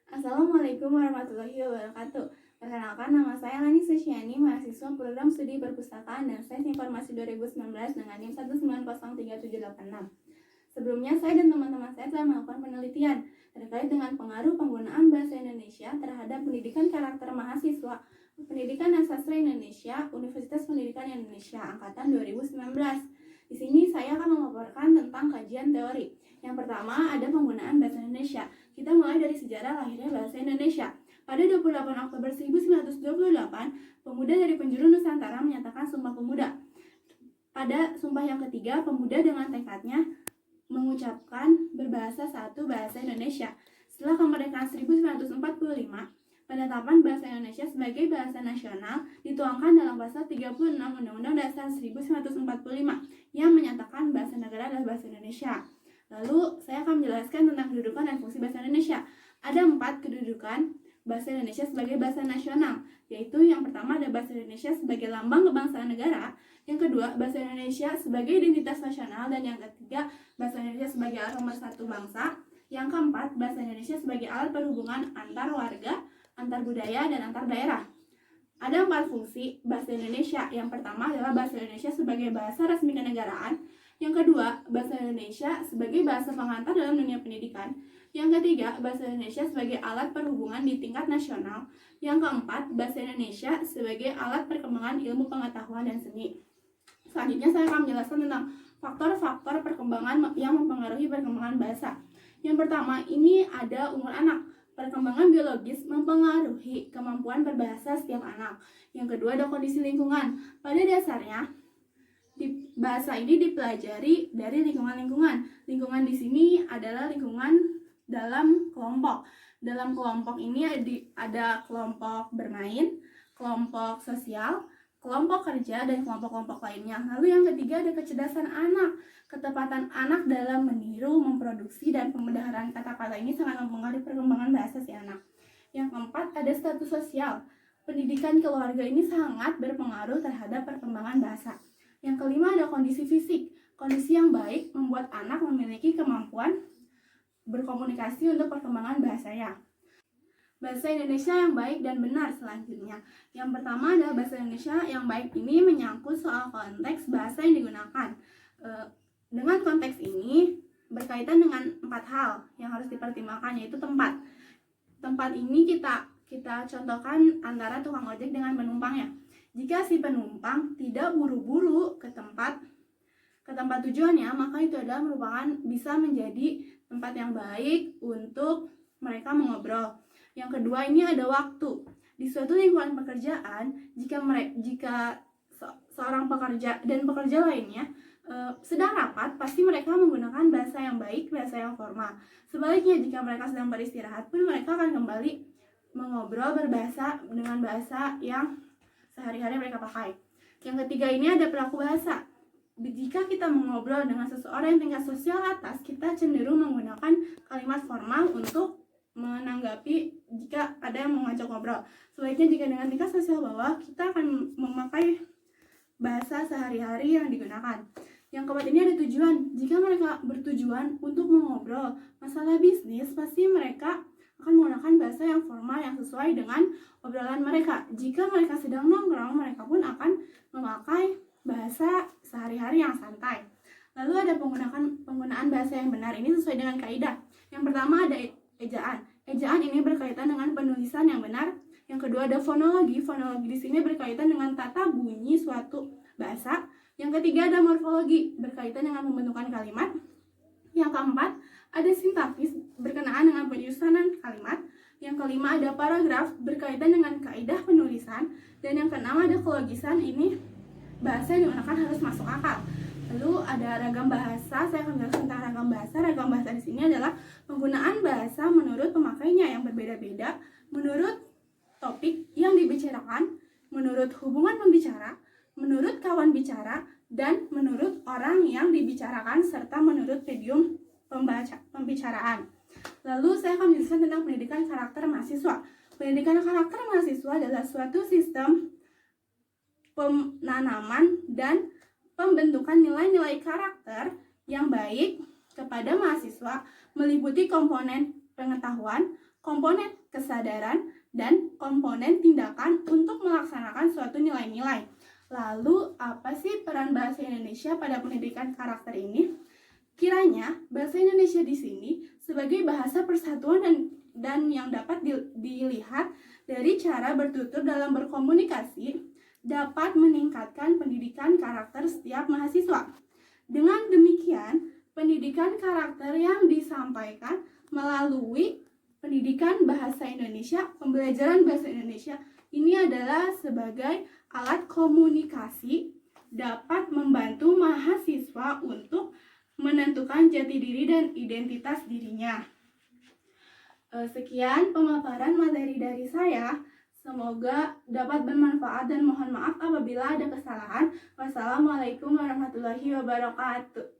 Assalamualaikum warahmatullahi wabarakatuh. Perkenalkan, nama saya Lani Susiani, mahasiswa program studi perpustakaan dan sains informasi 2019 dengan NIM 1903786. Sebelumnya, saya dan teman-teman saya telah melakukan penelitian terkait dengan pengaruh penggunaan bahasa Indonesia terhadap pendidikan karakter mahasiswa Pendidikan dan Sastra Indonesia, Universitas Pendidikan Indonesia, Angkatan 2019. Di sini saya akan melaporkan tentang kajian teori. Yang pertama ada penggunaan bahasa Indonesia. Kita mulai dari sejarah lahirnya bahasa Indonesia. Pada 28 Oktober 1928, pemuda dari penjuru Nusantara menyatakan Sumpah Pemuda. Pada sumpah yang ketiga, pemuda dengan tekadnya mengucapkan berbahasa satu bahasa Indonesia. Setelah kemerdekaan 1945, penetapan bahasa Indonesia sebagai bahasa nasional dituangkan dalam pasal 36 Undang-Undang Dasar 1945 yang menyatakan bahasa negara adalah bahasa Indonesia. Lalu saya akan menjelaskan tentang kedudukan dan fungsi bahasa Indonesia. Ada 4 kedudukan bahasa Indonesia sebagai bahasa nasional, yaitu yang pertama ada bahasa Indonesia sebagai lambang kebangsaan negara, yang kedua bahasa Indonesia sebagai identitas nasional, dan yang ketiga bahasa Indonesia sebagai alat pemersatu bangsa, yang keempat bahasa Indonesia sebagai alat perhubungan antar warga, antar budaya, dan antar daerah. Ada 4 fungsi bahasa Indonesia. Yang pertama adalah bahasa Indonesia sebagai bahasa resmi kenegaraan. Yang kedua, bahasa Indonesia sebagai bahasa pengantar dalam dunia pendidikan. Yang ketiga, bahasa Indonesia sebagai alat perhubungan di tingkat nasional. Yang keempat, bahasa Indonesia sebagai alat perkembangan ilmu pengetahuan dan seni. Selanjutnya saya akan menjelaskan tentang faktor-faktor perkembangan yang mempengaruhi perkembangan bahasa. Yang pertama, ini ada umur anak. Perkembangan biologis mempengaruhi kemampuan berbahasa setiap anak. Yang kedua ada kondisi lingkungan. Pada dasarnya, bahasa ini dipelajari dari lingkungan-lingkungan. Lingkungan di sini adalah lingkungan dalam kelompok. Dalam kelompok ini ada kelompok bermain, kelompok sosial, kelompok kerja, dan kelompok-kelompok lainnya. Lalu yang ketiga ada kecerdasan anak. Ketepatan anak dalam meniru, memproduksi, dan pemeliharaan kata-kata ini sangat mempengaruhi perkembangan bahasa si anak. Yang keempat ada status sosial. Pendidikan keluarga ini sangat berpengaruh terhadap perkembangan bahasa. Yang kelima ada kondisi fisik. Kondisi yang baik membuat anak memiliki kemampuan berkomunikasi untuk perkembangan bahasanya. Bahasa Indonesia yang baik dan benar selanjutnya. Yang pertama adalah bahasa Indonesia yang baik ini menyangkut soal konteks bahasa yang digunakan. Dengan konteks ini berkaitan dengan 4 hal yang harus dipertimbangkan, yaitu tempat. Tempat ini kita contohkan antara tukang ojek dengan penumpangnya. Jika si penumpang tidak buru-buru ke tempat tujuannya, maka itu adalah merupakan bisa menjadi tempat yang baik untuk mereka mengobrol. Yang kedua ini ada waktu. Di suatu lingkungan pekerjaan, jika seorang pekerja dan pekerja lainnya sedang rapat, pasti mereka menggunakan bahasa yang baik, bahasa yang formal. Sebaliknya, jika mereka sedang beristirahat pun mereka akan kembali mengobrol berbahasa dengan bahasa yang sehari-hari mereka pakai. Yang ketiga ini ada perilaku bahasa. Jika kita mengobrol dengan seseorang yang tingkat sosial atas, kita cenderung menggunakan kalimat formal untuk menanggapi jika ada yang mengajak ngobrol. Sebaliknya jika dengan tingkat sosial bawah, kita akan memakai bahasa sehari-hari yang digunakan. Yang keempat ini ada tujuan. Jika mereka bertujuan untuk mengobrol masalah bisnis, pasti mereka akan menggunakan bahasa yang formal yang sesuai dengan obrolan mereka. Jika mereka sedang nongkrong, mereka pun akan memakai bahasa sehari-hari yang santai. Lalu ada penggunaan bahasa yang benar. Ini sesuai dengan kaidah. Yang pertama ada ejaan. Ejaan ini berkaitan dengan penulisan yang benar. Yang kedua ada fonologi. Fonologi di sini berkaitan dengan tata bunyi suatu bahasa. Yang ketiga ada morfologi, berkaitan dengan pembentukan kalimat. Yang keempat ada sintaksis, berkenaan dengan penyusunan kalimat. Yang kelima ada paragraf, berkaitan dengan kaidah penulisan. Dan yang keenam ada kelogisan, ini bahasa yang digunakan harus masuk akal. Lalu ada ragam bahasa. Saya akan menjelaskan tentang ragam bahasa. Ragam bahasa di sini adalah penggunaan bahasa menurut pemakainya yang berbeda-beda, menurut topik yang dibicarakan, menurut hubungan pembicara, menurut kawan bicara, dan menurut orang yang dibicarakan, serta menurut medium pembicaraan. Lalu saya akan menjelaskan tentang pendidikan karakter mahasiswa. Pendidikan karakter mahasiswa adalah suatu sistem penanaman dan pembentukan nilai-nilai karakter yang baik kepada mahasiswa, meliputi komponen pengetahuan, komponen kesadaran, dan komponen tindakan untuk melaksanakan suatu nilai-nilai. Lalu, apa sih peran bahasa Indonesia pada pendidikan karakter ini? Kiranya, bahasa Indonesia di sini sebagai bahasa persatuan dan yang dapat dilihat dari cara bertutur dalam berkomunikasi dapat meningkatkan pendidikan karakter setiap mahasiswa. Dengan demikian, pendidikan karakter yang disampaikan melalui pendidikan bahasa Indonesia, pembelajaran bahasa Indonesia ini adalah sebagai alat komunikasi dapat membantu mahasiswa untuk menentukan jati diri dan identitas dirinya. Sekian pemaparan materi dari saya. Semoga dapat bermanfaat dan mohon maaf apabila ada kesalahan. Wassalamualaikum warahmatullahi wabarakatuh.